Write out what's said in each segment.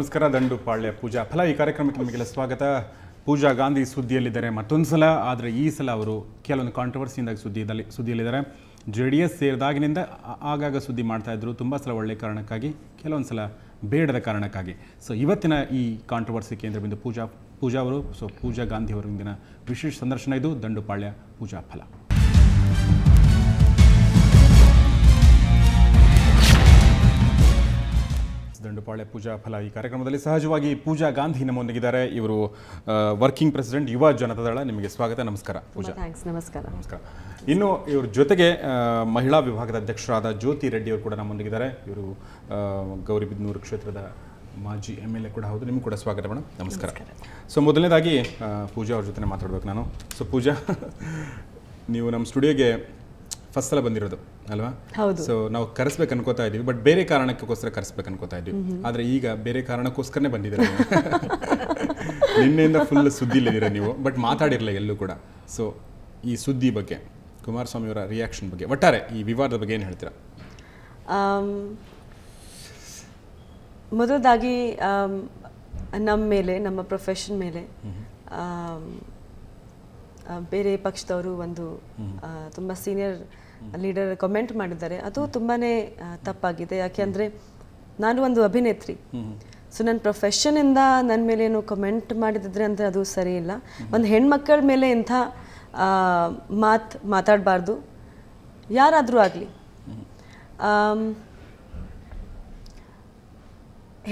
ನಮಸ್ಕಾರ. ದಂಡುಪಾಳ್ಯ ಪೂಜಾ ಫಲ ಈ ಕಾರ್ಯಕ್ರಮಕ್ಕೆ ನಿಮಗೆಲ್ಲ ಸ್ವಾಗತ. ಪೂಜಾ ಗಾಂಧಿ ಸುದ್ದಿಯಲ್ಲಿದ್ದಾರೆ ಮತ್ತೊಂದು ಸಲ. ಆದರೆ ಈ ಸಲ ಅವರು ಕೆಲವೊಂದು ಕಾಂಟ್ರವರ್ಸಿಯಿಂದಾಗಿ ಸುದ್ದಿಯಲ್ಲಿದ್ದಾರೆ. JDS ಸೇರಿದಾಗಿನಿಂದ ಆಗಾಗ ಸುದ್ದಿ ಮಾಡ್ತಾಯಿದ್ರು, ತುಂಬ ಸಲ ಒಳ್ಳೆಯ ಕಾರಣಕ್ಕಾಗಿ, ಕೆಲವೊಂದು ಸಲ ಬೇಡದ ಕಾರಣಕ್ಕಾಗಿ. ಸೊ ಇವತ್ತಿನ ಈ ಕಾಂಟ್ರವರ್ಸಿ ಕೇಂದ್ರಬಿಂದು ಪೂಜಾ ಅವರು. ಸೊ ಪೂಜಾ ಗಾಂಧಿ ಅವರು ಇಂದಿನ ವಿಶೇಷ ಸಂದರ್ಶನ ಇದು ದಂಡುಪಾಳ್ಯ ಪೂಜಾ ಫಲ. ದಂಡುಪಾಳ್ಯ ಪೂಜಾ ಫಲ ಈ ಕಾರ್ಯಕ್ರಮದಲ್ಲಿ ಸಹಜವಾಗಿ ಪೂಜಾ ಗಾಂಧಿ ನಮ್ಮೊಂದಿಗಿದ್ದಾರೆ. ಇವರು ವರ್ಕಿಂಗ್ ಪ್ರೆಸಿಡೆಂಟ್ ಯುವ ಜನತಾದಳ. ನಿಮಗೆ ಸ್ವಾಗತ. ನಮಸ್ಕಾರ ಪೂಜಾ. ನಮಸ್ಕಾರ. ನಮಸ್ಕಾರ. ಇನ್ನು ಇವ್ರ ಜೊತೆಗೆ ಮಹಿಳಾ ವಿಭಾಗದ ಅಧ್ಯಕ್ಷರಾದ ಜ್ಯೋತಿ ರೆಡ್ಡಿ ಅವರು ಕೂಡ ನಮ್ಮೊಂದಿಗಿದ್ದಾರೆ. ಇವರು ಗೌರಿಬಿದನೂರು ಕ್ಷೇತ್ರದ ಮಾಜಿ MLA ಕೂಡ ಹೌದು. ನಿಮ್ಗೆ ಕೂಡ ಸ್ವಾಗತ ಮೇಡಮ್. ನಮಸ್ಕಾರ. ಸೊ ಮೊದಲನೇದಾಗಿ ಪೂಜಾ ಅವ್ರ ಜೊತೆ ಮಾತಾಡ್ಬೇಕು ನಾನು. ಸೊ ಪೂಜಾ, ನೀವು ನಮ್ಮ ಸ್ಟುಡಿಯೋಗೆ ಫಸ್ಟ್ ಸಲ ಬಂದಿರೋದು ಅಲ್ವಾ? ಸೊ ನಾವು ಕರೆಸ್ಬೇಕು ಅನ್ಕೋತಾ ಇದೀವಿ, ಬಟ್ ಬೇರೆ ಕಾರಣಕ್ಕೋಸ್ಕರ ಕರೆಸ್ಬೇಕು ಅನ್ಕೋತಾ ಇದ್ವಿ. ಆದರೆ ಈಗ ಬೇರೆ ಕಾರಣಕ್ಕೋಸ್ಕರನೇ ಬಂದಿದ್ದೀರಾ. ನಿನ್ನೆಯಿಂದ ಫುಲ್ ಸುದ್ದಿಲಿದ್ದೀರಾ ನೀವು, ಬಟ್ ಮಾತಾಡಿರಲ್ಲ ಎಲ್ಲೂ ಕೂಡ. ಸೊ ಈ ಸುದ್ದಿ ಬಗ್ಗೆ, ಕುಮಾರಸ್ವಾಮಿ ಅವರ ರಿಯಾಕ್ಷನ್ ಬಗ್ಗೆ, ಒಟ್ಟಾರೆ ಈ ವಿವಾದದ ಬಗ್ಗೆ ಏನು ಹೇಳ್ತೀರಾ? ಮೊದಲದಾಗಿ ನಮ್ಮ ಮೇಲೆ, ನಮ್ಮ ಪ್ರೊಫೆಷನ್ ಮೇಲೆ ಬೇರೆ ಪಕ್ಷದವರು ಒಂದು ತುಂಬ ಸೀನಿಯರ್ ಲೀಡರ್ ಕಮೆಂಟ್ ಮಾಡಿದ್ದಾರೆ. ಅದು ತುಂಬಾ ತಪ್ಪಾಗಿದೆ. ಯಾಕೆಂದರೆ ನಾನು ಒಂದು ಅಭಿನೇತ್ರಿ. ಸೊ ನನ್ನ ಪ್ರೊಫೆಷನಿಂದ ನನ್ನ ಮೇಲೆ ಏನು ಕಮೆಂಟ್ ಮಾಡಿದ್ರೆ ಅಂದರೆ ಅದು ಸರಿ ಇಲ್ಲ. ಒಂದು ಹೆಣ್ಮಕ್ಕಳ ಮೇಲೆ ಇಂಥ ಮಾತಾಡಬಾರ್ದು, ಯಾರಾದರೂ ಆಗಲಿ.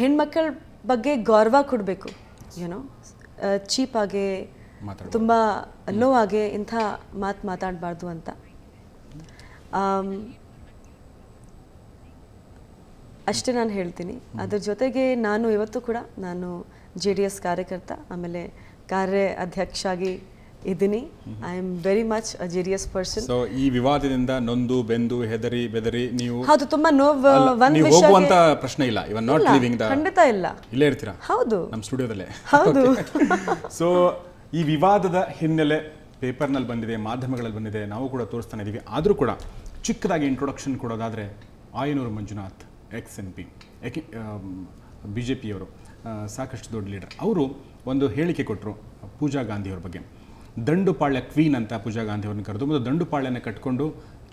ಹೆಣ್ಮಕ್ಕಳ ಬಗ್ಗೆ ಗೌರವ ಕೊಡಬೇಕು. ಏನೋ ಚೀಪಾಗೆ, ತುಂಬ ಲೋ ಆಗಿ ಇಂಥ ಮಾತಾಡಬಾರ್ದು ಅಂತ. ಅಷ್ಟೇ ನಾನು ಹೇಳ್ತೀನಿ. ಅದ್ರ ಜೊತೆಗೆ ನಾನು ಇವತ್ತು ಕೂಡ ನಾನು JDS ಕಾರ್ಯಕರ್ತ, ಆಮೇಲೆ ಕಾರ್ಯ ಅಧ್ಯಕ್ಷ ಆಗಿ ಇದ್ದೀನಿ. I am very much a JDS person. So ಈ ವಿವಾದದಿಂದ ನೊಂದು ಬೆಂದು ಹೆದರಿ ಬೆದರಿ ನೀವು ಹೌದು, ತುಂಬಾ ನೋವು. ಒಂದು ಹೋಗುವಂತ ಪ್ರಶ್ನೆ ಇಲ್ಲ. ಇವನ್ ನಾಟ್ ಲಿವಿಂಗ್ ದ, ಖಂಡಿತ ಇಲ್ಲ, ಇಲ್ಲೇ ಇರ್ತೀರಾ. ಹೌದು, ನಮ್ಮ ಸ್ಟುಡಿಯೋದಲ್ಲೇ. ಹೌದು. ಸೊ ಈ ವಿವಾದದ ಹಿನ್ನೆಲೆ ಪೇಪರ್ನಲ್ಲಿ ಬಂದಿದೆ, ಮಾಧ್ಯಮಗಳಲ್ಲಿ ಬಂದಿದೆ, ನಾವು ಕೂಡ ತೋರಿಸ್ತಾನೆ ಇದ್ದೀವಿ. ಆದರೂ ಕೂಡ ಚಿಕ್ಕದಾಗಿ ಇಂಟ್ರೊಡಕ್ಷನ್ ಕೊಡೋದಾದರೆ, ಆಯನೂರು ಮಂಜುನಾಥ್ XNP BJP ಅವರು ಸಾಕಷ್ಟು ದೊಡ್ಡ ಲೀಡರ್. ಅವರು ಒಂದು ಹೇಳಿಕೆ ಕೊಟ್ಟರು ಪೂಜಾ ಗಾಂಧಿಯವ್ರ ಬಗ್ಗೆ. ದಂಡುಪಾಳ್ಯ ಕ್ವೀನ್ ಅಂತ ಪೂಜಾ ಗಾಂಧಿ ಅವ್ರನ್ನ ಕರೆದು ಒಂದು ದಂಡುಪಾಳ್ಯನ ಕಟ್ಕೊಂಡು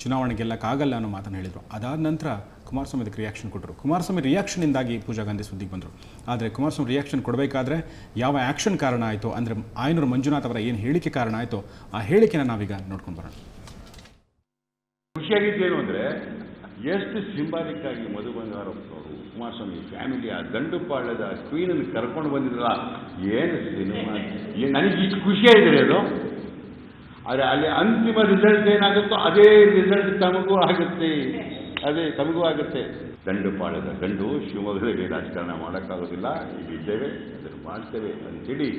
ಚುನಾವಣೆ ಗೆಲ್ಲಕ್ಕಾಗಲ್ಲ ಅನ್ನೋ ಮಾತನ್ನು ಹೇಳಿದರು. ಅದಾದ ನಂತರ ಕುಮಾರಸ್ವಾಮಿ ಅದಕ್ಕೆ ರಿಯಾಕ್ಷನ್ ಕೊಟ್ಟರು. ಕುಮಾರಸ್ವಾಮಿ ರಿಯಾಕ್ಷನಿಂದಾಗಿ ಪೂಜಾ ಗಾಂಧಿ ಸುದ್ದಿಗೆ ಬಂದರು. ಆದರೆ ಕುಮಾರಸ್ವಾಮಿ ರಿಯಾಕ್ಷನ್ ಕೊಡಬೇಕಾದ್ರೆ ಯಾವ ಆ್ಯಕ್ಷನ್ ಕಾರಣ ಆಯಿತು, ಅಂದರೆ ಆಯನೂರು ಮಂಜುನಾಥ್ ಅವರ ಏನು ಹೇಳಿಕೆ ಕಾರಣ ಆಯಿತು, ಆ ಹೇಳಿಕೆನ ನಾವೀಗ ನೋಡ್ಕೊಂಡು ಬರೋಣ. ಖುಷಿಯಾಗಿದ್ದೇನು ಅಂದರೆ, ಎಷ್ಟು ಸಿಂಬಾಲಿಕ್ ಆಗಿ ಮಧು ಬಂಗಾರಪ್ಪನವರು ಕುಮಾರಸ್ವಾಮಿ ಫ್ಯಾಮಿಲಿ ಆ ದಂಡುಪಾಳ್ಯದ ಕ್ವೀನನ್ನು ಕರ್ಕೊಂಡು ಬಂದಿದ್ರಲ್ಲ, ಏನು ಸಿನಿಮಾ. ನನಗೆ ಇಷ್ಟು ಖುಷಿಯಾಗಿದ್ರೆ ಅದು. ಆದರೆ ಅಲ್ಲಿ ಅಂತಿಮ ರಿಸಲ್ಟ್ ಏನಾಗುತ್ತೋ ಅದೇ ರಿಸಲ್ಟ್ ತಮಗೂ ಆಗುತ್ತೆ, ತಮಗೂ ಆಗುತ್ತೆ. ದಂಡುಪಾಳ್ಯದ ಗಂಡು ಶಿವಮೊಗ್ಗದಲ್ಲಿ ರಾಜಕಾರಣ ಮಾಡೋಕ್ಕಾಗೋದಿಲ್ಲ, ಇಲ್ಲಿದ್ದೇವೆ, ಅದನ್ನು ಮಾಡ್ತೇವೆ ಅಂತೇಳಿ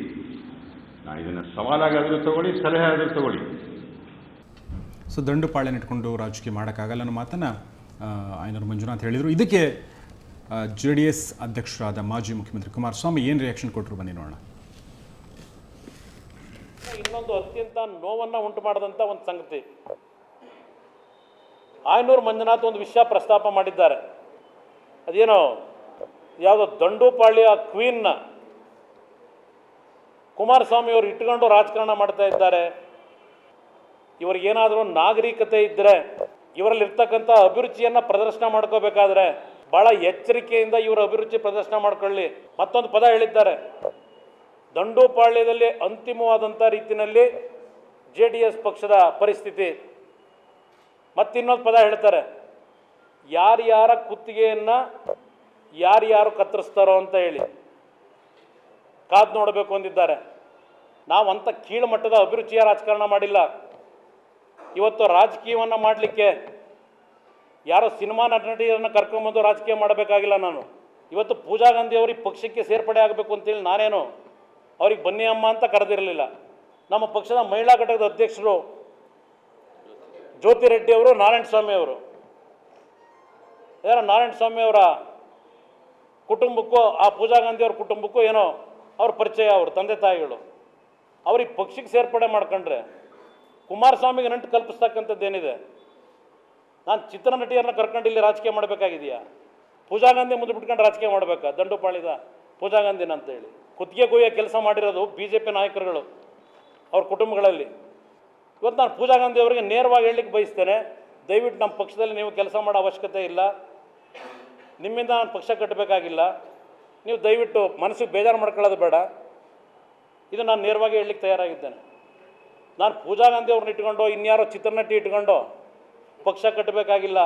ನಾನು ಇದನ್ನು ಸವಾಲಾಗಾದರೂ ತಗೊಳ್ಳಿ, ಸಲಹೆ ಆದರೂ ತಗೊಳ್ಳಿ. ಸೊ ದಂಡುಪಾಳ್ಯನ ಇಟ್ಕೊಂಡು ರಾಜಕೀಯ ಮಾಡೋಕ್ಕಾಗಲ್ಲ ಅನ್ನೋ ಮಾತನ್ನು ಆಯನೂರು ಮಂಜುನಾಥ್ ಹೇಳಿದರು. ಇದಕ್ಕೆ JDS ಅಧ್ಯಕ್ಷರಾದ ಮಾಜಿ ಮುಖ್ಯಮಂತ್ರಿ ಕುಮಾರಸ್ವಾಮಿ ಏನು ರಿಯಾಕ್ಷನ್ ಕೊಟ್ಟರು, ಬನ್ನಿ ನೋಡೋಣ. ಇನ್ನೊಂದು ಅತ್ಯಂತ ನೋವನ್ನು ಉಂಟು ಮಾಡಿದಂಥ ಒಂದು ಸಂಗತಿ, ಆಯನೂರು ಮಂಜುನಾಥ್ ಒಂದು ವಿಷಯ ಪ್ರಸ್ತಾಪ ಮಾಡಿದ್ದಾರೆ. ಅದೇನೋ ಯಾವುದೋ ದಂಡುಪಾಳ್ಯ ಕ್ವೀನ್ನ ಕುಮಾರಸ್ವಾಮಿ ಅವರು ಇಟ್ಕೊಂಡು ರಾಜಕಾರಣ ಮಾಡ್ತಾ ಇದ್ದಾರೆ. ಇವರಿಗೇನಾದರೂ ನಾಗರಿಕತೆ ಇದ್ದರೆ, ಇವರಲ್ಲಿರ್ತಕ್ಕಂಥ ಅಭಿರುಚಿಯನ್ನು ಪ್ರದರ್ಶನ ಮಾಡ್ಕೋಬೇಕಾದ್ರೆ ಭಾಳ ಎಚ್ಚರಿಕೆಯಿಂದ ಇವರ ಅಭಿರುಚಿ ಪ್ರದರ್ಶನ ಮಾಡ್ಕೊಳ್ಳಿ. ಮತ್ತೊಂದು ಪದ ಹೇಳಿದ್ದಾರೆ, ದಂಡುಪಾಳ್ಯದಲ್ಲಿ ಅಂತಿಮವಾದಂಥ ರೀತಿಯಲ್ಲಿ JDS ಪಕ್ಷದ ಪರಿಸ್ಥಿತಿ. ಮತ್ತಿನ್ನೊಂದು ಪದ ಹೇಳ್ತಾರೆ, ಯಾರ್ಯಾರ ಕುತ್ತಿಗೆಯನ್ನು ಯಾರ್ಯಾರು ಕತ್ತರಿಸ್ತಾರೋ ಅಂತ ಹೇಳಿ ಕಾದು ನೋಡಬೇಕು ಅಂದಿದ್ದಾರೆ. ನಾವು ಅಂಥ ಕೀಳುಮಟ್ಟದ ಅಭಿರುಚಿಯ ರಾಜಕಾರಣ ಮಾಡಿಲ್ಲ. ಇವತ್ತು ರಾಜಕೀಯವನ್ನು ಮಾಡಲಿಕ್ಕೆ ಯಾರೋ ಸಿನಿಮಾ ನಟಿಯರನ್ನು ಕರ್ಕೊಂಬಂದು ರಾಜಕೀಯ ಮಾಡಬೇಕಾಗಿಲ್ಲ. ನಾನು ಇವತ್ತು ಪೂಜಾ ಗಾಂಧಿ ಅವ್ರಿಗೆ ಪಕ್ಷಕ್ಕೆ ಸೇರ್ಪಡೆ ಆಗಬೇಕು ಅಂತೇಳಿ ನಾನೇನು ಅವ್ರಿಗೆ ಬನ್ನಿ ಅಮ್ಮ ಅಂತ ಕರೆದಿರಲಿಲ್ಲ. ನಮ್ಮ ಪಕ್ಷದ ಮಹಿಳಾ ಘಟಕದ ಅಧ್ಯಕ್ಷರು ಜ್ಯೋತಿ ರೆಡ್ಡಿ ಅವರು, ನಾರಾಯಣ ಸ್ವಾಮಿ ಅವರು, ನಾರಾಯಣ ಸ್ವಾಮಿ ಅವರ ಕುಟುಂಬಕ್ಕೂ ಆ ಪೂಜಾ ಗಾಂಧಿ ಅವ್ರ ಕುಟುಂಬಕ್ಕೂ ಏನೋ ಅವ್ರ ಪರಿಚಯ, ಅವರು ತಂದೆ ತಾಯಿಗಳು. ಅವ್ರಿಗೆ ಪಕ್ಷಕ್ಕೆ ಸೇರ್ಪಡೆ ಮಾಡ್ಕೊಂಡ್ರೆ ಕುಮಾರಸ್ವಾಮಿಗೆ ನಂಟು ಕಲ್ಪಿಸ್ತಕ್ಕಂಥದ್ದೇನಿದೆ? ನಾನು ಚಿತ್ರನಟಿಯರನ್ನ ಕರ್ಕೊಂಡು ಇಲ್ಲಿ ರಾಜಕೀಯ ಮಾಡಬೇಕಾಗಿದೆಯಾ? ಪೂಜಾ ಗಾಂಧಿ ಮುಂದೆ ಬಿಟ್ಕೊಂಡು ರಾಜಕೀಯ ಮಾಡಬೇಕಾ ದಂಡುಪಾಳ್ಯದ? ಪೂಜಾ ಗಾಂಧಿನ ಅಂತೇಳಿ. ಕುತ್ತಿಗೆ ಕೊಯ್ಯೋ ಕೆಲಸ ಮಾಡಿರೋದು ಬಿ ಜೆ ಪಿ ನಾಯಕರುಗಳು ಅವ್ರ ಕುಟುಂಬಗಳಲ್ಲಿ. ಇವತ್ತು ನಾನು ಪೂಜಾ ಗಾಂಧಿ ಅವರಿಗೆ ನೇರವಾಗಿ ಹೇಳಲಿಕ್ಕೆ ಬಯಸ್ತೇನೆ, ದಯವಿಟ್ಟು ನಮ್ಮ ಪಕ್ಷದಲ್ಲಿ ನೀವು ಕೆಲಸ ಮಾಡೋ ಅವಶ್ಯಕತೆ ಇಲ್ಲ, ನಿಮ್ಮಿಂದ ನಾನು ಪಕ್ಷ ಕಟ್ಟಬೇಕಾಗಿಲ್ಲ, ನೀವು ದಯವಿಟ್ಟು ಮನಸ್ಸಿಗೆ ಬೇಜಾರು ಮಾಡ್ಕೊಳ್ಳೋದು ಬೇಡ. ಇದು ನಾನು ನೇರವಾಗಿ ಹೇಳಲಿಕ್ಕೆ ತಯಾರಾಗಿದ್ದೇನೆ. ನಾನು ಪೂಜಾ ಗಾಂಧಿ ಅವ್ರನ್ನ ಇಟ್ಕೊಂಡು ಇನ್ಯಾರೋ ಚಿತ್ರನಟಿ ಇಟ್ಕೊಂಡು ಪಕ್ಷ ಕಟ್ಟಬೇಕಾಗಿಲ್ಲ.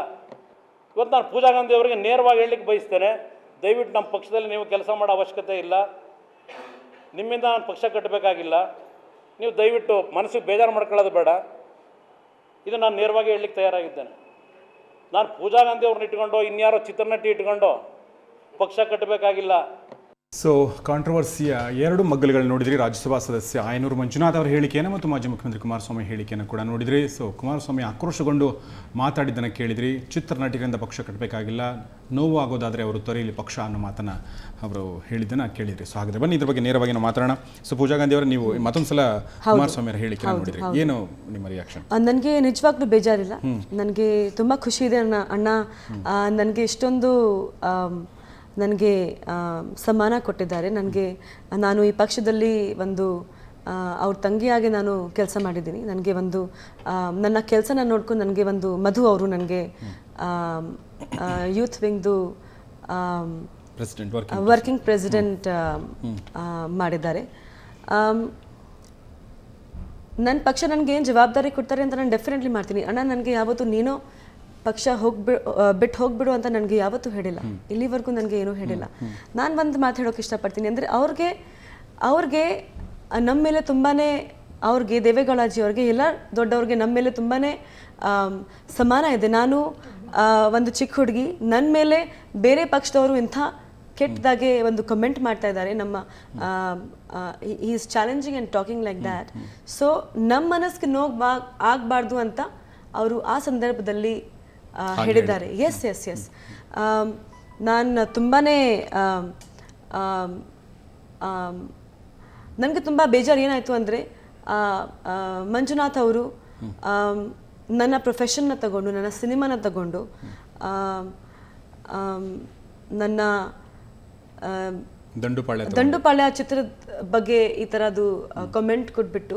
ಇವತ್ತು ನಾನು ಪೂಜಾ ಗಾಂಧಿ ಅವರಿಗೆ ನೇರವಾಗಿ ಹೇಳಲಿಕ್ಕೆ ಬಯಸ್ತೇನೆ, ದಯವಿಟ್ಟು ನಮ್ಮ ಪಕ್ಷದಲ್ಲಿ ನೀವು ಕೆಲಸ ಮಾಡೋ ಅವಶ್ಯಕತೆ ಇಲ್ಲ, ನಿಮ್ಮಿಂದ ನಾನು ಪಕ್ಷ ಕಟ್ಟಬೇಕಾಗಿಲ್ಲ, ನೀವು ದಯವಿಟ್ಟು ಮನಸ್ಸಿಗೆ ಬೇಜಾರು ಮಾಡ್ಕೊಳ್ಳೋದು ಬೇಡ. ಇದು ನಾನು ನೇರವಾಗಿ ಹೇಳಲಿಕ್ಕೆ ತಯಾರಾಗಿದ್ದೇನೆ. ನಾನು ಪೂಜಾ ಗಾಂಧಿ ಅವ್ರನ್ನ ಇಟ್ಕೊಂಡು ಇನ್ಯಾರೋ ಚಿತ್ರನಟಿ ಇಟ್ಕೊಂಡು ಪಕ್ಷ ಕಟ್ಟಬೇಕಾಗಿಲ್ಲ. ಸೊ ಕಾಂಟ್ರವರ್ಸಿಯ ಎರಡು ಮಗ್ಗಲುಗಳು ನೋಡಿದ್ರಿ. ರಾಜ್ಯಸಭಾ ಸದಸ್ಯ ಆಯನೂರು ಮಂಜುನಾಥ್ ಅವರ ಹೇಳಿಕೆಯನ್ನು ಮತ್ತು ಮಾಜಿ ಮುಖ್ಯಮಂತ್ರಿ ಕುಮಾರಸ್ವಾಮಿ ಹೇಳಿಕೆಯನ್ನು ಕೂಡ ನೋಡಿದ್ರಿ. ಸೊ ಕುಮಾರಸ್ವಾಮಿ ಆಕ್ರೋಶಗೊಂಡು ಮಾತಾಡಿದ್ದನ್ನು ಕೇಳಿದ್ರಿ. ಚಿತ್ರನಟಿಗಳಿಂದ ಪಕ್ಷ ಕಟ್ಟಬೇಕಾಗಿಲ್ಲ, ನೋವು ಆಗೋದಾದರೆ ಅವರು ತೊರೆಯಲಿ ಪಕ್ಷ ಅನ್ನೋ ಮಾತನ್ನು ಅವರು ಹೇಳಿದ್ದನ್ನು ಕೇಳಿದ್ರಿ. ಸೊ ಹಾಗಾದರೆ ಬನ್ನಿ ಇದ್ರ ಬಗ್ಗೆ ನೇರವಾಗಿ ನಾವು ಮಾತಾಡೋಣ. ಸೊ ಪೂಜಾ ಗಾಂಧಿ ಅವರು, ನೀವು ಮತ್ತೊಂದು ಸಲ ಕುಮಾರಸ್ವಾಮಿ ಅವರ ಹೇಳಿಕೆ ನೋಡಿದ್ರಿ, ಏನು ನಿಮ್ಮ ರಿಯಾಕ್ಷನ್? ನನಗೆ ನಿಜವಾಗ್ಲೂ ಬೇಜಾರಿಲ್ಲ, ನನಗೆ ತುಂಬ ಖುಷಿ ಇದೆ ಅಣ್ಣ ನನಗೆ ಇಷ್ಟೊಂದು ನನಗೆ ಸಮ್ಮಾನ ಕೊಟ್ಟಿದ್ದಾರೆ. ನನಗೆ ನಾನು ಈ ಪಕ್ಷದಲ್ಲಿ ಒಂದು ಅವ್ರ ತಂಗಿಯಾಗಿ ನಾನು ಕೆಲಸ ಮಾಡಿದ್ದೀನಿ. ನನಗೆ ಒಂದು ನನ್ನ ಕೆಲಸನ ನೋಡ್ಕೊಂಡು ನನಗೆ ಒಂದು ಮಧು ಅವರು ನನಗೆ ಯೂತ್ ವಿಂಗ್ದು ವರ್ಕಿಂಗ್ ಪ್ರೆಸಿಡೆಂಟ್ ಮಾಡಿದ್ದಾರೆ. ನನ್ನ ಪಕ್ಷ ನನಗೆ ಏನು ಜವಾಬ್ದಾರಿ ಕೊಡ್ತಾರೆ ಅಂತ ನಾನು ಡೆಫಿನೆಟ್ಲಿ ಮಾಡ್ತೀನಿ. ಅಣ್ಣ ನನಗೆ ಯಾವತ್ತೂ ನೀನೋ ಪಕ್ಷ ಬಿಟ್ಟು ಹೋಗ್ಬಿಡು ಅಂತ ನನಗೆ ಯಾವತ್ತೂ ಹೇಳಿಲ್ಲ, ಇಲ್ಲಿವರೆಗೂ ನನಗೆ ಏನೂ ಹೇಳಿಲ್ಲ. ನಾನು ಒಂದು ಮಾತು ಹೇಳೋಕೆ ಇಷ್ಟಪಡ್ತೀನಿ ಅಂದರೆ ಅವ್ರಿಗೆ ನಮ್ಮ ಮೇಲೆ ತುಂಬಾ, ಅವ್ರಿಗೆ ದೇವೇಗೌಡಾಜಿ ಅವ್ರಿಗೆ ಎಲ್ಲ ದೊಡ್ಡವ್ರಿಗೆ ನಮ್ಮ ಮೇಲೆ ತುಂಬಾ ಸಮಾನ ಇದೆ. ನಾನು ಒಂದು ಚಿಕ್ಕ ಹುಡುಗಿ, ನನ್ನ ಮೇಲೆ ಬೇರೆ ಪಕ್ಷದವರು ಇಂಥ ಕೆಟ್ಟದಾಗೆ ಒಂದು ಕಮೆಂಟ್ ಮಾಡ್ತಾ ಇದ್ದಾರೆ. ನಮ್ಮ is challenging and talking like that. So ನಮ್ಮ ಮನಸ್ಸಿಗೆ ನೋವು ಆಗಬಾರ್ದು ಅಂತ ಅವರು ಆ ಸಂದರ್ಭದಲ್ಲಿ ಹೇಳಿದ್ದಾರೆ. ಎಸ್ ನಾನು ತುಂಬಾ ನನಗೆ ತುಂಬ ಬೇಜಾರು ಏನಾಯಿತು ಅಂದರೆ ಮಂಜುನಾಥ್ ಅವರು ನನ್ನ ಪ್ರೊಫೆಷನ್ನ ತಗೊಂಡು, ನನ್ನ ಸಿನಿಮಾನ ತಗೊಂಡು, ನನ್ನ ದಂಡುಪಾಳ್ಯ ಚಿತ್ರದ ಬಗ್ಗೆ ಈ ಥರದ್ದು ಕಮೆಂಟ್ ಕೊಟ್ಬಿಟ್ಟು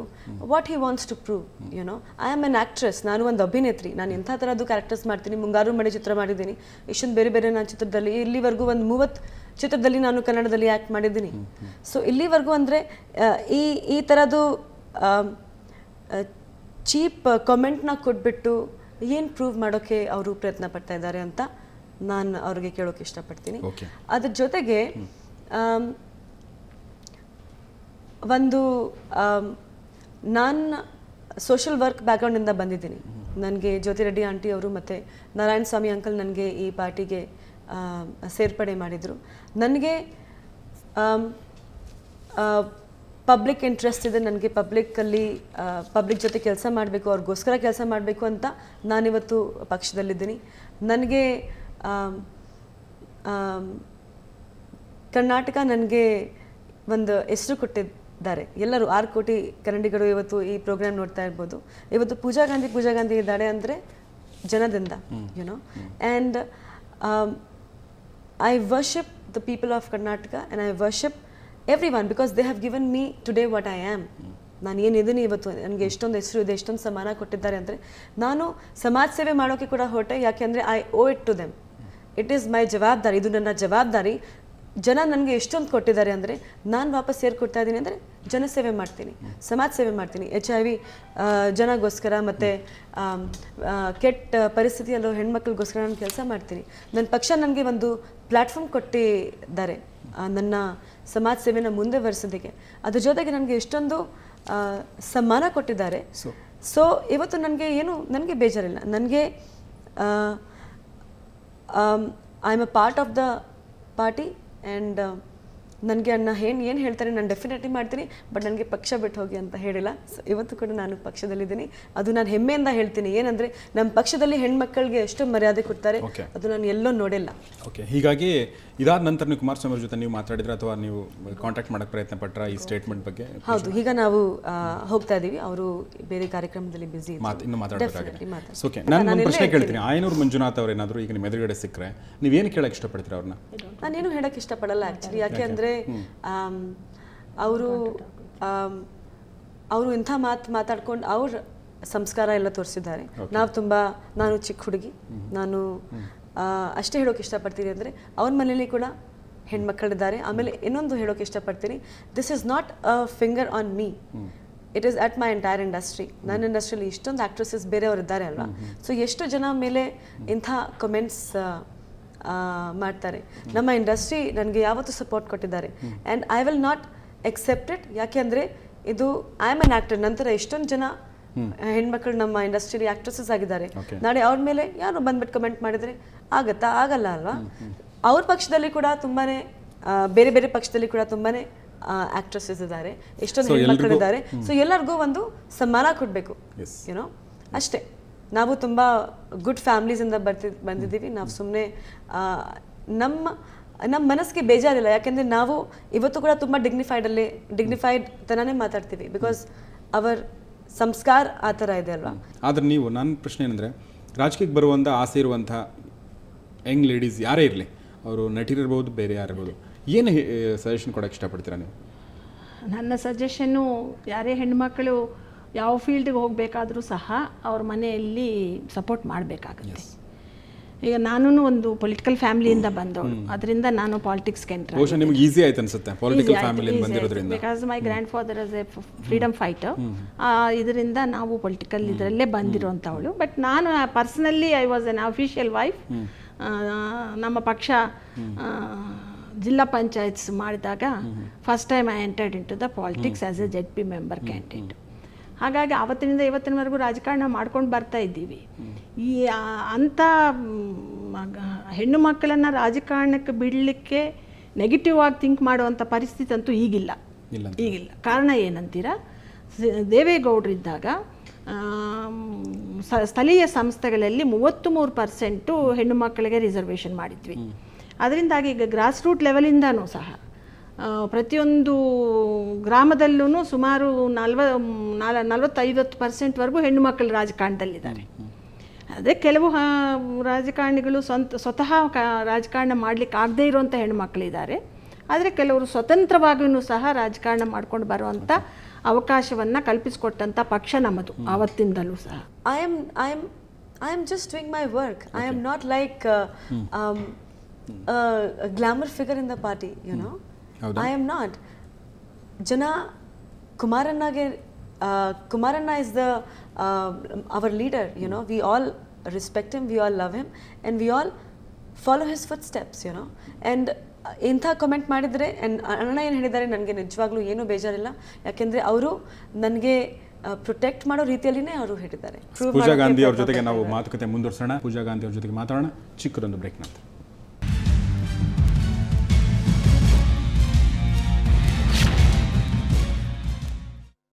what he wants to prove, you know I am an actress, ನಾನು ಒಂದು ಅಭಿನೇತ್ರಿ, ನಾನು ಎಂಥ ಥರದ್ದು ಕ್ಯಾರೆಕ್ಟರ್ಸ್ ಮಾಡ್ತೀನಿ. ಮುಂಗಾರು ಮಳೆ ಚಿತ್ರ ಮಾಡಿದ್ದೀನಿ, ಇಷ್ಟೊಂದು ಬೇರೆ ಬೇರೆ ನಾನು ಚಿತ್ರದಲ್ಲಿ ಇಲ್ಲಿವರೆಗೂ ಒಂದು 30 ಚಿತ್ರದಲ್ಲಿ ನಾನು ಕನ್ನಡದಲ್ಲಿ ಆ್ಯಕ್ಟ್ ಮಾಡಿದ್ದೀನಿ. ಸೊ ಇಲ್ಲಿವರೆಗೂ ಅಂದರೆ ಈ ಥರದ್ದು ಚೀಪ್ ಕಮೆಂಟ್ನ ಕೊಟ್ಬಿಟ್ಟು ಏನು ಪ್ರೂವ್ ಮಾಡೋಕ್ಕೆ ಅವರು ಪ್ರಯತ್ನ ಪಡ್ತಾ ಇದ್ದಾರೆ ಅಂತ ನಾನು ಅವ್ರಿಗೆ ಕೇಳೋಕೆ ಇಷ್ಟಪಡ್ತೀನಿ. ಅದ್ರ ಜೊತೆಗೆ ಒಂದು ನಾನು ಸೋಷಲ್ ವರ್ಕ್ ಬ್ಯಾಕ್ಗ್ರೌಂಡಿಂದ ಬಂದಿದ್ದೀನಿ. ನನಗೆ ಜ್ಯೋತಿ ರೆಡ್ಡಿ ಆಂಟಿ ಅವರು ಮತ್ತು ನಾರಾಯಣ ಸ್ವಾಮಿ ಅಂಕಲ್ ನನಗೆ ಈ ಪಾರ್ಟಿಗೆ ಸೇರ್ಪಡೆ ಮಾಡಿದರು. ನನಗೆ ಪಬ್ಲಿಕ್ ಇಂಟ್ರೆಸ್ಟ್ ಇದೆ, ನನಗೆ ಪಬ್ಲಿಕ್ ಜೊತೆ ಕೆಲಸ ಮಾಡಬೇಕು, ಅವ್ರಿಗೋಸ್ಕರ ಕೆಲಸ ಮಾಡಬೇಕು ಅಂತ ನಾನಿವತ್ತು ಪಕ್ಷದಲ್ಲಿದ್ದೀನಿ. ನನಗೆ ಕರ್ನಾಟಕ ನನಗೆ ಒಂದು ಹೆಸರು ಕೊಟ್ಟಿದ್ದಾರೆ. ಎಲ್ಲರೂ 6 ಕೋಟಿ ಕನ್ನಡಿಗರು ಇವತ್ತು ಈ ಪ್ರೋಗ್ರಾಮ್ ನೋಡ್ತಾ ಇರ್ಬೋದು. ಇವತ್ತು ಪೂಜಾ ಗಾಂಧಿ ಇದ್ದಾಳೆ ಅಂದರೆ ಜನದಿಂದ, you know. And I worship the people of Karnataka and I worship every one because they have given me today what I am. ನಾನು ಏನಿದ್ದೀನಿ ಇವತ್ತು, ನನಗೆ ಎಷ್ಟೊಂದು ಹೆಸರು ಇದೆ, ಎಷ್ಟೊಂದು ಸಮಾನ ಕೊಟ್ಟಿದ್ದಾರೆ ಅಂದರೆ ನಾನು ಸಮಾಜ ಸೇವೆ ಮಾಡೋಕ್ಕೆ ಕೂಡ ಹೊರಟೆ. ಯಾಕೆಂದರೆ I owe it to them, it is my ಜವಾಬ್ದಾರಿ, ಇದು ನನ್ನ ಜವಾಬ್ದಾರಿ. ಜನ ನನಗೆ ಎಷ್ಟೊಂದು ಕೊಟ್ಟಿದ್ದಾರೆ ಅಂದರೆ ನಾನು ವಾಪಸ್ ಸೇರಿಕೊಡ್ತಾ ಇದ್ದೀನಿ ಅಂದರೆ ಜನಸೇವೆ ಮಾಡ್ತೀನಿ, ಸಮಾಜ ಸೇವೆ ಮಾಡ್ತೀನಿ. HIV ಜನಗೋಸ್ಕರ ಮತ್ತು ಕೆಟ್ಟ ಪರಿಸ್ಥಿತಿಯಲ್ಲೋ ಹೆಣ್ಮಕ್ಳಿಗೋಸ್ಕರ ನಾನು ಕೆಲಸ ಮಾಡ್ತೀನಿ. ನನ್ನ ಪಕ್ಷ ನನಗೆ ಒಂದು ಪ್ಲ್ಯಾಟ್ಫಾರ್ಮ್ ಕೊಟ್ಟಿದ್ದಾರೆ ನನ್ನ ಸಮಾಜ ಸೇವೆನ ಮುಂದೆ ವರ್ಸೋದಕ್ಕೆ. ಅದ್ರ ಜೊತೆಗೆ ನನಗೆ ಎಷ್ಟೊಂದು ಸಮ್ಮಾನ ಕೊಟ್ಟಿದ್ದಾರೆ. ಸೊ ಇವತ್ತು ನನಗೆ ಬೇಜಾರಿಲ್ಲ. ನನಗೆ I am a part of the party and ನನಗೆ ಅಣ್ಣ ಏನು ಹೇಳ್ತಾರೆ ನಾನು ಡೆಫಿನೆಟ್ಲಿ ಮಾಡ್ತೀನಿ, ಬಟ್ ನನಗೆ ಪಕ್ಷ ಬಿಟ್ಟು ಹೋಗಿ ಅಂತ ಹೇಳಿಲ್ಲ. ಸೊ ಇವತ್ತು ಕೂಡ ನಾನು ಪಕ್ಷದಲ್ಲಿದ್ದೀನಿ, ಅದು ನಾನು ಹೆಮ್ಮೆಯಿಂದ ಹೇಳ್ತೀನಿ. ಏನಂದರೆ ನಮ್ಮ ಪಕ್ಷದಲ್ಲಿ ಹೆಣ್ಮಕ್ಕಳಿಗೆ ಎಷ್ಟು ಮರ್ಯಾದೆ ಕೊಡ್ತಾರೆ, ಅದು ನಾನು ಎಲ್ಲೋ ನೋಡಿಲ್ಲ. ಓಕೆ, ಹೀಗಾಗಿ ಇದಾದ ನಂತರ ನೀವು ಕುಮಾರಸ್ವಾಮಿ ಅವ್ರ ಜೊತೆ ನೀವು ಮಾತಾಡಿದ್ರೆ ಅಥವಾ ನೀವು ಕಾಂಟ್ಯಾಕ್ಟ್ ಮಾಡೋಕ್ಕೆ ಪ್ರಯತ್ನ ಪಟ್ರ ಈ ಸ್ಟೇಟ್ಮೆಂಟ್ ಬಗ್ಗೆ? ಹೌದು, ಈಗ ನಾವು ಹೋಗ್ತಾ ಇದ್ದೀವಿ, ಅವರು ಬೇರೆ ಕಾರ್ಯಕ್ರಮದಲ್ಲಿ ಬಿಸಿ ಇನ್ನು ಮಾತಾಡಬೇಕಾಗಿದೆ. ಓಕೆ, ನಾನು ಒಂದು ಪ್ರಶ್ನೆ ಕೇಳ್ತೀನಿ. ಆಯನೂರು ಮಂಜುನಾಥ್ ಅವ್ರು ಏನಾದರೂ ಈಗ ನಿಮ್ಮ ಎದುರುಗಡೆ ಸಿಕ್ಕರೆ ನೀವೇನು ಕೇಳಕ್ಕೆ ಇಷ್ಟಪಡ್ತೀರಾ ಅವ್ರನ್ನ? ನಾನೇನು ಹೇಳಕ್ಕೆ ಇಷ್ಟಪಡಲ್ಲ ಆ್ಯಕ್ಚುಲಿ. ಯಾಕೆ ಅಂದರೆ ಅವರು ಇಂಥ ಮಾತಾಡ್ಕೊಂಡು ಅವ್ರ ಸಂಸ್ಕಾರ ಎಲ್ಲ ತೋರಿಸಿದ್ದಾರೆ. ನಾನು ಚಿಕ್ಕ ಹುಡುಗಿ, ನಾನು ಅಷ್ಟೇ ಹೇಳೋಕೆ ಇಷ್ಟಪಡ್ತೀನಿ ಅಂದರೆ ಅವ್ರ ಮನೇಲಿ ಕೂಡ ಹೆಣ್ಮಕ್ಕಳಿದ್ದಾರೆ. ಆಮೇಲೆ ಇನ್ನೊಂದು ಹೇಳೋಕೆ ಇಷ್ಟಪಡ್ತೀನಿ, this is not a finger on me, it is at my entire industry. ನನ್ನ ಇಂಡಸ್ಟ್ರಿಯಲ್ಲಿ ಇಷ್ಟೊಂದು ಆ್ಯಕ್ಟ್ರೆಸಸ್ ಬೇರೆಯವರು ಇದ್ದಾರೆ ಅಲ್ವಾ, ಸೊ ಎಷ್ಟು ಜನ ಮೇಲೆ ಇಂಥ ಕಮೆಂಟ್ಸ್ ಮಾಡ್ತಾರೆ. ನಮ್ಮ ಇಂಡಸ್ಟ್ರಿ ನನಗೆ ಯಾವತ್ತೂ ಸಪೋರ್ಟ್ ಕೊಟ್ಟಿದ್ದಾರೆ and I will not accept it. ಯಾಕೆ ಅಂದರೆ ಇದು ಐ ಆಮ್ ಅನ್ ಆ್ಯಕ್ಟರ್. ನಂತರ ಎಷ್ಟೊಂದು ಜನ ಹೆಣ್ಮಕ್ಳು ನಮ್ಮ ಇಂಡಸ್ಟ್ರಿಯಲ್ಲಿ ಆ್ಯಕ್ಟ್ರೆಸಸ್ ಆಗಿದ್ದಾರೆ. ನಾಳೆ ಅವ್ರ ಮೇಲೆ ಯಾರು ಬಂದ್ಬಿಟ್ಟು ಕಮೆಂಟ್ ಮಾಡಿದರೆ ಆಗಲ್ಲ ಅಲ್ವಾ. ಅವ್ರ ಪಕ್ಷದಲ್ಲಿ ಕೂಡ ತುಂಬಾನೇ ಬೇರೆ ಬೇರೆ ಪಕ್ಷದಲ್ಲಿ ಕೂಡ ತುಂಬಾನೇ ಆಕ್ಟ್ರೆಸಸ್ ಇದ್ದಾರೆ, ಎಷ್ಟೊಂದು ಹೆಣ್ಮಕ್ಳಿದ್ದಾರೆ. ಸೊ ಎಲ್ಲರಿಗೂ ಒಂದು ಸಮ್ಮಾನ ಕೊಡಬೇಕು, ಯುನೋ, ಅಷ್ಟೇ. ನಾವು ತುಂಬ ಗುಡ್ ಫ್ಯಾಮಿಲೀಸಿಂದ ಬಂದಿದ್ದೀವಿ. ನಾವು ಸುಮ್ಮನೆ ನಮ್ಮ ಮನಸ್ಸಿಗೆ ಬೇಜಾರಿಲ್ಲ, ಯಾಕೆಂದರೆ ನಾವು ಇವತ್ತು ಕೂಡ ತುಂಬ ಡಿಗ್ನಿಫೈಡ್ ತನನೇ ಮಾತಾಡ್ತೀವಿ, ಬಿಕಾಸ್ ಅವರ್ ಸಂಸ್ಕಾರ ಆ ಥರ ಇದೆ ಅಲ್ವಾ. ಆದರೆ ನನ್ನ ಪ್ರಶ್ನೆ ಏನಂದರೆ, ರಾಜಕೀಯಕ್ಕೆ ಬರುವಂಥ ಆಸೆ ಇರುವಂಥ ಯಂಗ್ ಲೇಡೀಸ್ ಯಾರೇ ಇರಲಿ, ಅವರು ನಟಿರಿರ್ಬೋದು, ಬೇರೆ ಯಾರಿರ್ಬೋದು, ಏನು ಸಜೆಷನ್ ಕೊಡೋಕ್ಕೆ ಇಷ್ಟಪಡ್ತೀರಾ ನೀವು? ನನ್ನ ಸಜೆಷನ್ನು, ಯಾರೇ ಹೆಣ್ಮಕ್ಳು ಯಾವ ಫೀಲ್ಡ್ಗೆ ಹೋಗಬೇಕಾದ್ರೂ ಸಹ ಅವ್ರ ಮನೆಯಲ್ಲಿ ಸಪೋರ್ಟ್ ಮಾಡಬೇಕಾಗುತ್ತೆ. ಈಗ ನಾನು ಒಂದು ಪೊಲಿಟಿಕಲ್ ಫ್ಯಾಮಿಲಿಯಿಂದ ಬಂದವಳು, ಅದರಿಂದ ನಾನು ಪಾಲಿಟಿಕ್ಸ್ಗೆ ಎಂಟ್ರ್. ಬಹುಶಃ ನಿಮಗೆ ಈಸಿ ಆಯ್ತು ಅನ್ಸುತ್ತೆ ಪೊಲಿಟಿಕಲ್ ಫ್ಯಾಮಿಲಿಯಿಂದ ಬಂದಿರೋದ್ರಿಂದ. Because my grandfather is a freedom fighter. ಇದರಿಂದ ನಾವು ಪೊಲಿಟಿಕಲ್ ಇದರಲ್ಲೇ ಬಂದಿರುವಂಥವಳು. ಬಟ್ ನಾನು personally I was an official wife. ನಮ್ಮ ಪಕ್ಷ ಜಿಲ್ಲಾ ಪಂಚಾಯತ್ಸ್ ಮಾಡಿದಾಗ first time I entered into the politics as a ZP member candidate. ಹಾಗಾಗಿ ಆವತ್ತಿನಿಂದ ಇವತ್ತಿನವರೆಗೂ ರಾಜಕಾರಣ ಮಾಡ್ಕೊಂಡು ಬರ್ತಾ ಇದ್ದೀವಿ. ಈ ಅಂಥ ಹೆಣ್ಣು ಮಕ್ಕಳನ್ನು ರಾಜಕಾರಣಕ್ಕೆ ಬಿಡಲಿಕ್ಕೆ ನೆಗೆಟಿವ್ ಆಗಿ ಥಿಂಕ್ ಮಾಡುವಂಥ ಪರಿಸ್ಥಿತಿ ಅಂತೂ ಈಗಿಲ್ಲ. ಕಾರಣ ಏನಂತೀರಾ, ದೇವೇಗೌಡರಿದ್ದಾಗ ಸ್ಥಳೀಯ ಸಂಸ್ಥೆಗಳಲ್ಲಿ 33% ಹೆಣ್ಣು ಮಕ್ಕಳಿಗೆ ರಿಸರ್ವೇಷನ್ ಮಾಡಿದ್ವಿ. ಅದರಿಂದಾಗಿ ಈಗ ಗ್ರಾಸ್ ರೂಟ್ ಲೆವೆಲಿಂದನೂ ಸಹ ಪ್ರತಿಯೊಂದು ಗ್ರಾಮದಲ್ಲೂ ಸುಮಾರು 40-50% ಹೆಣ್ಣು ಮಕ್ಕಳು ರಾಜಕಾರಣದಲ್ಲಿದ್ದಾರೆ. ಅದೇ ಕೆಲವು ರಾಜಕಾರಣಿಗಳು ಸ್ವತಃ ರಾಜಕಾರಣ ಮಾಡಲಿಕ್ಕೆ ಆಗದೇ ಇರುವಂಥ ಹೆಣ್ಣುಮಕ್ಕಳಿದ್ದಾರೆ. ಆದರೆ ಕೆಲವರು ಸ್ವತಂತ್ರವಾಗಿಯೂ ಸಹ ರಾಜಕಾರಣ ಮಾಡ್ಕೊಂಡು ಬರುವಂಥ ಅವಕಾಶವನ್ನು ಕಲ್ಪಿಸಿಕೊಟ್ಟಂಥ ಪಕ್ಷ ನಮ್ಮದು ಆವತ್ತಿಂದಲೂ ಸಹ. I am just doing my work. I am not like a glamour figure in the party, you know. I am not. Jana Kumaranna is the our leader, you know. We all respect him, we all love him, and we all follow his footsteps, you know. And ಇಂಥ comment ಮಾಡಿದರೆ ಅಣ್ಣ ಏನು ಹೇಳಿದ್ದಾರೆ ನನಗೆ ನಿಜವಾಗ್ಲೂ ಏನೂ ಬೇಜಾರಿಲ್ಲ, ಯಾಕೆಂದರೆ ಅವರು ನನಗೆ ಪ್ರೊಟೆಕ್ಟ್ ಮಾಡೋ ರೀತಿಯಲ್ಲಿನೇ ಅವರು ಹೇಳಿದ್ದಾರೆ. ಪೂಜಾ ಗಾಂಧಿ ಅವ್ರ ಜೊತೆಗೆ ನಾವು ಮಾತುಕತೆ ಮುಂದುವರಿಸೋಣ. ಪೂಜಾ ಗಾಂಧಿ ಅವ್ರ ಜೊತೆಗೆ ಮಾತಾಡೋಣ, ಚಿಕ್ಕದೊಂದು ಬ್ರೇಕ್ ನಂತರ.